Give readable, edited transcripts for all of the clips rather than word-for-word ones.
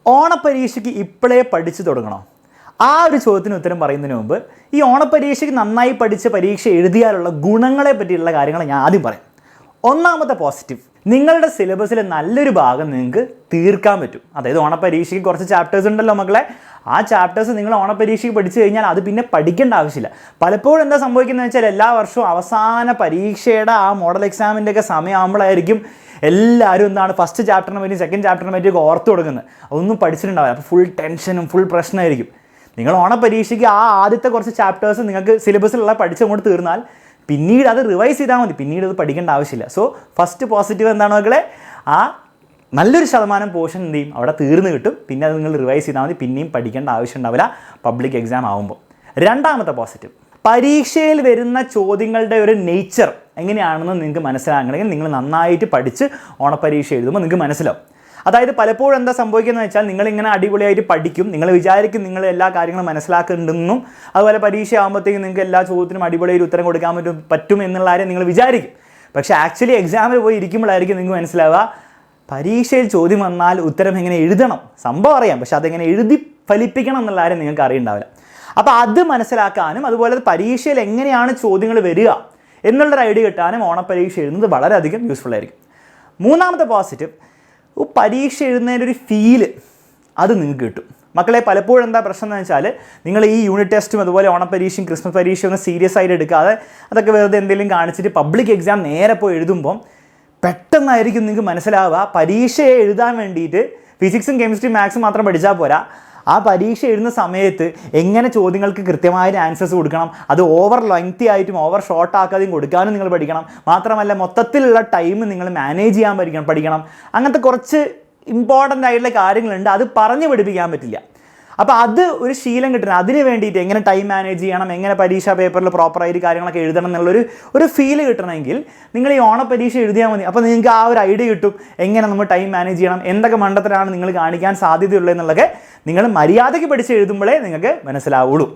ഓണപ്പരീക്ഷയ്ക്ക് ഇപ്പോഴേ പഠിച്ചു തുടങ്ങണോ? ആ ഒരു ചോദ്യത്തിന് ഉത്തരം പറയുന്നതിന് മുമ്പ് ഈ ഓണപ്പരീക്ഷയ്ക്ക് നന്നായി പഠിച്ച പരീക്ഷ എഴുതിയാലുള്ള ഗുണങ്ങളെ പറ്റിയുള്ള കാര്യങ്ങൾ ഞാൻ ആദ്യം പറയാം. ഒന്നാമത്തെ പോസിറ്റീവ്, നിങ്ങളുടെ സിലബസിലെ നല്ലൊരു ഭാഗം നിങ്ങൾക്ക് തീർക്കാൻ പറ്റും. അതായത് ഓണപ്പരീക്ഷയ്ക്ക് കുറച്ച് ചാപ്റ്റേഴ്സ് ഉണ്ടല്ലോ മക്കളെ, ആ ചാപ്റ്റേഴ്സ് നിങ്ങൾ ഓണപ്പരീക്ഷയ്ക്ക് പഠിച്ചു കഴിഞ്ഞാൽ അത് പിന്നെ പഠിക്കേണ്ട ആവശ്യമില്ല. പലപ്പോഴും എന്താ സംഭവിക്കുന്നത് വെച്ചാൽ എല്ലാ വർഷവും അവസാന പരീക്ഷയുടെ ആ മോഡൽ എക്സാമിൻ്റെ ഒക്കെ സമയമാകുമ്പോഴായിരിക്കും എല്ലാവരും എന്താണ് ഫസ്റ്റ് ചാപ്റ്ററിനെ പറ്റി സെക്കൻഡ് ചാപ്റ്ററിനെ പറ്റിയൊക്കെ ഓർത്ത് കൊടുക്കുന്നത്. അതൊന്നും പഠിച്ചിട്ടുണ്ടാവില്ല. അപ്പോൾ ഫുൾ ടെൻഷനും ഫുൾ പ്രശ്നമായിരിക്കും. നിങ്ങൾ ഓണപ്പരീക്ഷയ്ക്ക് ആ ആദ്യത്തെ കുറച്ച് ചാപ്റ്റേഴ്സ് നിങ്ങൾക്ക് സിലബസിലുള്ള പഠിച്ചങ്ങോട്ട് തീർന്നാൽ പിന്നീട് അത് റിവൈസ് ചെയ്താൽ മതി, പിന്നീട് അത് പഠിക്കേണ്ട ആവശ്യമില്ല. സോ ഫസ്റ്റ് പോസിറ്റീവ് എന്താണ് മക്കളെ, ആ നല്ലൊരു ശതമാനം പോർഷൻ എന്ത് ചെയ്യും അവിടെ തീർന്ന് കിട്ടും. പിന്നെ അത് നിങ്ങൾ റിവൈസ് ചെയ്താൽ മതി, പിന്നെയും പഠിക്കേണ്ട ആവശ്യം ഉണ്ടാവില്ല പബ്ലിക് എക്സാം ആകുമ്പോൾ. രണ്ടാമത്തെ പോസിറ്റീവ്, പരീക്ഷയിൽ വരുന്ന ചോദ്യങ്ങളുടെ ഒരു നേച്ചർ എങ്ങനെയാണെന്ന് നിങ്ങൾക്ക് മനസ്സിലാകണമെങ്കിൽ നിങ്ങൾ നന്നായിട്ട് പഠിച്ച് ഓണപ്പരീക്ഷ എഴുതുമ്പോൾ നിങ്ങൾക്ക് മനസ്സിലാവും. അതായത് പലപ്പോഴും എന്താ സംഭവിക്കുന്നത് വെച്ചാൽ നിങ്ങളിങ്ങനെ അടിപൊളിയായിട്ട് പഠിക്കും, നിങ്ങൾ വിചാരിക്കും നിങ്ങൾ എല്ലാ കാര്യങ്ങളും മനസ്സിലാക്കുന്നുണ്ടെന്നും അതുപോലെ പരീക്ഷ ആകുമ്പോഴത്തേക്കും നിങ്ങൾക്ക് എല്ലാ ചോദ്യത്തിനും അടിപൊളിയായിട്ട് ഉത്തരം കൊടുക്കാൻ പറ്റും എന്നുള്ള കാര്യം നിങ്ങൾ വിചാരിക്കും. പക്ഷേ ആക്ച്വലി എക്സാമിൽ പോയി ഇരിക്കുമ്പോഴായിരിക്കും നിങ്ങൾക്ക് മനസ്സിലാവുക പരീക്ഷയിൽ ചോദ്യം വന്നാൽ ഉത്തരം എങ്ങനെ എഴുതണം സംഭവം അറിയാം, പക്ഷെ അതെങ്ങനെ എഴുതി ഫലിപ്പിക്കണം എന്നുള്ള കാര്യം നിങ്ങൾക്ക് അറിയുണ്ടാവില്ല. അപ്പോൾ അത് മനസ്സിലാക്കാനും അതുപോലെ പരീക്ഷയിൽ എങ്ങനെയാണ് ചോദ്യങ്ങൾ വരിക എന്നുള്ളൊരു ഐഡിയ കിട്ടാനും ഓണപ്പരീക്ഷ എഴുതുന്നത് വളരെയധികം യൂസ്ഫുൾ ആയിരിക്കും. മൂന്നാമത്തെ പോസിറ്റീവ്, പരീക്ഷ എഴുതുന്നതിൻ്റെ ഒരു ഫീല് അത് നിങ്ങൾക്ക് കിട്ടും. മക്കളെ പലപ്പോഴും എന്താ പ്രശ്നം എന്ന് വെച്ചാൽ നിങ്ങൾ ഈ യൂണിറ്റ് ടെസ്റ്റും അതുപോലെ ഓണപ്പരീക്ഷയും ക്രിസ്മസ് പരീക്ഷയും ഒന്നും സീരിയസ് ആയിട്ട് എടുക്കാതെ അതൊക്കെ വെറുതെ എന്തെങ്കിലും കാണിച്ചിട്ട് പബ്ലിക് എക്സാം നേരെ പോയി എഴുതുമ്പം പെട്ടെന്നായിരിക്കും നിങ്ങൾക്ക് മനസ്സിലാവുക പരീക്ഷയെ എഴുതാൻ വേണ്ടിയിട്ട് ഫിസിക്സും കെമിസ്ട്രിയും മാത്സും മാത്രം പഠിച്ചാൽ പോരാ, ആ പരീക്ഷ എഴുതുന്ന സമയത്ത് എങ്ങനെ ചോദ്യങ്ങൾക്ക് കൃത്യമായ ആൻസേഴ്സ് കൊടുക്കണം, അത് ഓവർ ലെങ്തി ആയിട്ടും ഓവർ ഷോർട്ട് ആക്കാതെയും കൊടുക്കാനും നിങ്ങൾ പഠിക്കണം. മാത്രമല്ല മൊത്തത്തിലുള്ള ടൈം നിങ്ങൾ മാനേജ് ചെയ്യാൻ പഠിക്കണം. അങ്ങനത്തെ കുറച്ച് ഇമ്പോർട്ടൻ്റ് ആയിട്ടുള്ള കാര്യങ്ങളുണ്ട്, അത് പറഞ്ഞു പഠിപ്പിക്കാൻ പറ്റില്ല. അപ്പോൾ അത് ഒരു ശീലം കിട്ടണം. അതിന് വേണ്ടിയിട്ട് എങ്ങനെ ടൈം മാനേജ് ചെയ്യണം, എങ്ങനെ പരീക്ഷാ പേപ്പറിൽ പ്രോപ്പറായിട്ട് കാര്യങ്ങളൊക്കെ എഴുതണം എന്നുള്ളൊരു ഫീല് കിട്ടണമെങ്കിൽ നിങ്ങൾ ഈ ഓണപ്പരീക്ഷ എഴുതിയാൽ മതി. അപ്പോൾ നിങ്ങൾക്ക് ആ ഒരു ഐഡിയ കിട്ടും എങ്ങനെ നമ്മൾ ടൈം മാനേജ് ചെയ്യണം, എന്തൊക്കെ മണ്ടത്തരാണ് നിങ്ങൾ കാണിക്കാൻ സാധ്യതയുള്ളത് എന്നുള്ളതൊക്കെ നിങ്ങൾ മര്യാദയ്ക്ക് പഠിച്ച് എഴുതുമ്പോഴേ നിങ്ങൾക്ക് മനസ്സിലാവുള്ളൂ.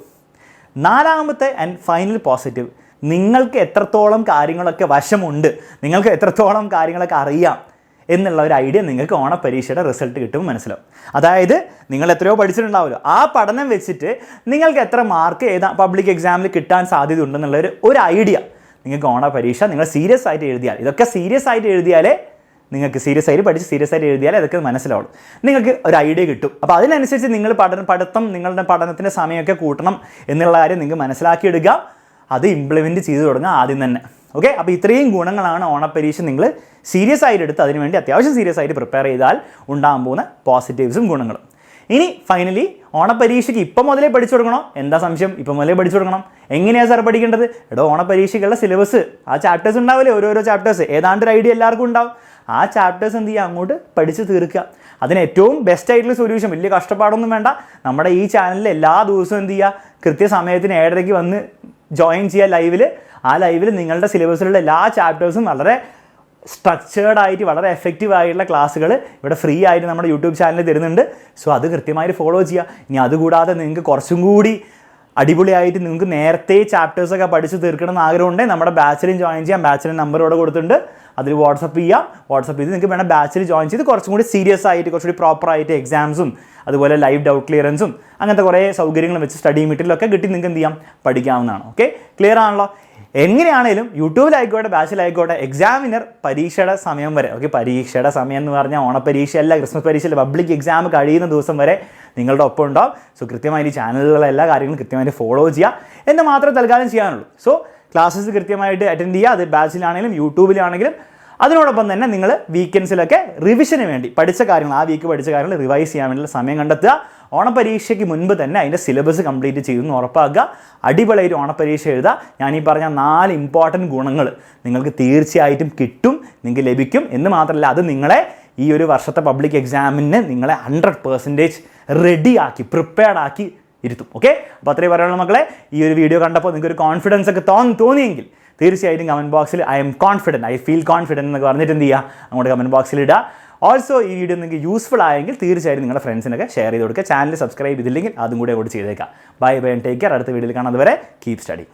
നാലാമത്തെ ആൻഡ് ഫൈനൽ പോസിറ്റീവ്, നിങ്ങൾക്ക് എത്രത്തോളം കാര്യങ്ങളൊക്കെ വശമുണ്ട്, നിങ്ങൾക്ക് എത്രത്തോളം കാര്യങ്ങളൊക്കെ അറിയാം എന്നുള്ള ഒരു ഐഡിയ നിങ്ങൾക്ക് ഓണപ്പരീക്ഷയുടെ റിസൾട്ട് കിട്ടുമ്പോൾ മനസ്സിലാവും. അതായത് നിങ്ങൾ എത്രയോ പഠിച്ചിട്ടുണ്ടാവുമല്ലോ, ആ പഠനം വെച്ചിട്ട് നിങ്ങൾക്ക് എത്ര മാർക്ക് പബ്ലിക് എക്സാമിൽ കിട്ടാൻ സാധ്യത ഉണ്ടെന്നുള്ള ഒരു ഐഡിയ നിങ്ങൾക്ക് ഓണപ്പരീക്ഷ നിങ്ങൾ സീരിയസ് ആയിട്ട് എഴുതിയാൽ, ഇതൊക്കെ സീരിയസ് ആയിട്ട് എഴുതിയാലേ നിങ്ങൾക്ക് സീരിയസ് ആയിട്ട് പഠിച്ച് സീരിയസ് ആയിട്ട് എഴുതിയാലേ അതൊക്കെ മനസ്സിലാവുള്ളൂ, നിങ്ങൾക്ക് ഒരു ഐഡിയ കിട്ടും. അപ്പോൾ അതിനനുസരിച്ച് നിങ്ങൾ നിങ്ങളുടെ പഠനത്തിൻ്റെ സമയമൊക്കെ കൂട്ടണം എന്നുള്ള കാര്യം നിങ്ങൾക്ക് മനസ്സിലാക്കിയെടുക്കുക, അത് ഇംപ്ലിമെൻറ്റ് ചെയ്ത് തുടങ്ങുക ആദ്യം തന്നെ. ഓക്കെ, അപ്പോൾ ഇത്രയും ഗുണങ്ങളാണ് ഓണപ്പരീക്ഷ നിങ്ങൾ സീരിയസ് ആയിട്ട് എടുത്ത് അതിനുവേണ്ടി അത്യാവശ്യം സീരിയസ് ആയിട്ട് പ്രിപ്പയർ ചെയ്താൽ ഉണ്ടാകാൻ പോകുന്ന പോസിറ്റീവ്സും ഗുണങ്ങളും. ഇനി ഫൈനലി ഓണപ്പരീക്ഷയ്ക്ക് ഇപ്പം മുതലേ പഠിച്ചു തുടങ്ങണോ? എന്താ സംശയം? ഇപ്പം മുതലേ പഠിച്ചു തുടങ്ങണം. എങ്ങനെയാണ് സാർ പഠിക്കേണ്ടത്? ഓണപ്പരീക്ഷയ്ക്കുള്ള സിലബസ് ആ ചാപ്റ്റേഴ്സ് ഉണ്ടാവില്ലേ, ഓരോരോ ചാപ്റ്റേഴ്സ് ഏതാണ്ട് ഒരു ഐഡിയ എല്ലാവർക്കും ഉണ്ടാവും. ആ ചാപ്റ്റേഴ്സ് എന്ത് ചെയ്യുക, അങ്ങോട്ട് പഠിച്ച് തീർക്കുക. അതിന് ഏറ്റവും ബെസ്റ്റ് ആയിട്ടുള്ള സൊല്യൂഷൻ, വലിയ കഷ്ടപ്പാടൊന്നും വേണ്ട, നമ്മുടെ ഈ ചാനലിൽ എല്ലാ ദിവസവും എന്ത് ചെയ്യുക, കൃത്യസമയത്തിന് 7:30 വന്ന് ജോയിൻ ചെയ്യുക ലൈവിൽ. ആ ലൈവിൽ നിങ്ങളുടെ സിലബസിലുള്ള എല്ലാ ചാപ്റ്റേഴ്സും വളരെ സ്ട്രക്ചേർഡ് ആയിട്ട് വളരെ എഫക്റ്റീവ് ആയിട്ടുള്ള ക്ലാസ്സുകൾ ഇവിടെ ഫ്രീ ആയിട്ട് നമ്മുടെ യൂട്യൂബ് ചാനലിൽ തരുന്നുണ്ട്. സോ അത് കൃത്യമായിട്ട് ഫോളോ ചെയ്യുക. ഇനി അതുകൂടാതെ നിങ്ങൾക്ക് കുറച്ചും കൂടി അടിപൊളിയായിട്ട് നിങ്ങൾക്ക് നേരത്തെ ചാപ്റ്റേഴ്സൊക്കെ പഠിച്ച് തീർക്കണം എന്ന് ആഗ്രഹമുണ്ടെങ്കിൽ നമ്മുടെ ബാച്ചിലും ജോയിൻ ചെയ്യാം. ബാച്ചിലും നമ്പർ ഇവിടെ കൊടുത്തിട്ടുണ്ട്, അതിൽ വാട്സപ്പ് ചെയ്യാം. വാട്സപ്പ് ചെയ്ത് നിങ്ങൾക്ക് വേണം ബാച്ചിൽ ജോയിൻ ചെയ്ത് കുറച്ചും കൂടി സീരിയസ് ആയിട്ട് കുറച്ചുകൂടി പ്രോപ്പറായിട്ട് എക്സാംസും അതുപോലെ ലൈവ് ഡൗട്ട് ക്ലിയറൻസും അങ്ങനത്തെ കുറേ സൗകര്യങ്ങളും വെച്ച് സ്റ്റഡി മെറ്റീരിയലൊക്കെ കിട്ടി നിങ്ങൾക്ക് എന്ത് ചെയ്യാം, പഠിക്കാവുന്നതാണ്. ഓക്കെ, ക്ലിയർ ആണല്ലോ? എങ്ങനെയാണേലും യൂട്യൂബിലായിക്കോട്ടെ ബാച്ചിലായിക്കോട്ടെ എക്സാമിനർ പരീക്ഷയുടെ സമയം വരെ, ഓക്കെ, പരീക്ഷയുടെ സമയം എന്ന് പറഞ്ഞാൽ ഓണപ്പരീക്ഷയല്ല, ക്രിസ്മസ് പരീക്ഷയല്ല, പബ്ലിക് എക്സാം കഴിയുന്ന ദിവസം വരെ നിങ്ങളുടെ ഒപ്പം ഉണ്ടാവും. സോ കൃത്യമായി ഈ ചാനലുകളിലെ എല്ലാ കാര്യങ്ങളും കൃത്യമായിട്ട് ഫോളോ ചെയ്യുക എന്ന് മാത്രമേ തൽക്കാലം ചെയ്യാനുള്ളൂ. സോ ക്ലാസ്സസ് കൃത്യമായിട്ട് അറ്റൻഡ് ചെയ്യുക, അത് ബാച്ചിലാണെങ്കിലും യൂട്യൂബിലാണെങ്കിലും. അതിനോടൊപ്പം തന്നെ നിങ്ങൾ വീക്കെൻഡ്സിലൊക്കെ റിവിഷന് വേണ്ടി പഠിച്ച കാര്യങ്ങൾ, ആ വീക്ക് പഠിച്ച കാര്യങ്ങൾ റിവൈസ് ചെയ്യാൻ വേണ്ടിയുള്ള സമയം കണ്ടെത്തുക. ഓണപ്പരീക്ഷയ്ക്ക് മുൻപ് തന്നെ അതിൻ്റെ സിലബസ് കംപ്ലീറ്റ് ചെയ്യുമെന്ന് ഉറപ്പാക്കുക. അടിപൊളിയായിട്ട് ഓണപ്പരീക്ഷ എഴുതുക. ഞാനീ പറഞ്ഞ 4 ഇമ്പോർട്ടൻറ്റ് ഗുണങ്ങൾ നിങ്ങൾക്ക് തീർച്ചയായിട്ടും കിട്ടും, നിങ്ങൾക്ക് ലഭിക്കും എന്ന് മാത്രമല്ല അത് നിങ്ങളെ ഈ ഒരു വർഷത്തെ പബ്ലിക് എക്സാമിന് നിങ്ങളെ 100% റെഡിയാക്കി പ്രിപ്പയർഡ് ആക്കി ഇരുത്തും. ഓക്കെ, അപ്പോൾ അത്രയും പറയാനുള്ള മക്കളെ. ഈ ഒരു വീഡിയോ കണ്ടപ്പോൾ നിങ്ങൾക്ക് ഒരു കോൺഫിഡൻസ് ഒക്കെ തോന്നിയെങ്കിൽ തീർച്ചയായിട്ടും കമൻറ്റ് ബോക്സിൽ I M confident, I feel confident എന്നൊക്കെ പറഞ്ഞിട്ട് എന്ത് ചെയ്യുക, അങ്ങോട്ട് കമൻറ്റ് ബോക്സിൽ ഇടുക. ഓൾസോ ഈ വീഡിയോ നിങ്ങൾക്ക് യൂസ്ഫുൾ ആയെങ്കിൽ തീർച്ചയായും നിങ്ങളുടെ ഫ്രണ്ട്സിനൊക്കെ ഷെയർ ചെയ്ത് കൊടുക്കുക. ചാനൽ സബ്സ്ക്രൈബ് ചെയ്തില്ലെങ്കിൽ അതും കൂടെ അങ്ങോട്ട് ചെയ്തേക്കാം. Bye bye, take care. അടുത്ത വീഡിയോയിൽ കാണാം. അതുവരെ കീപ് സ്റ്റഡി.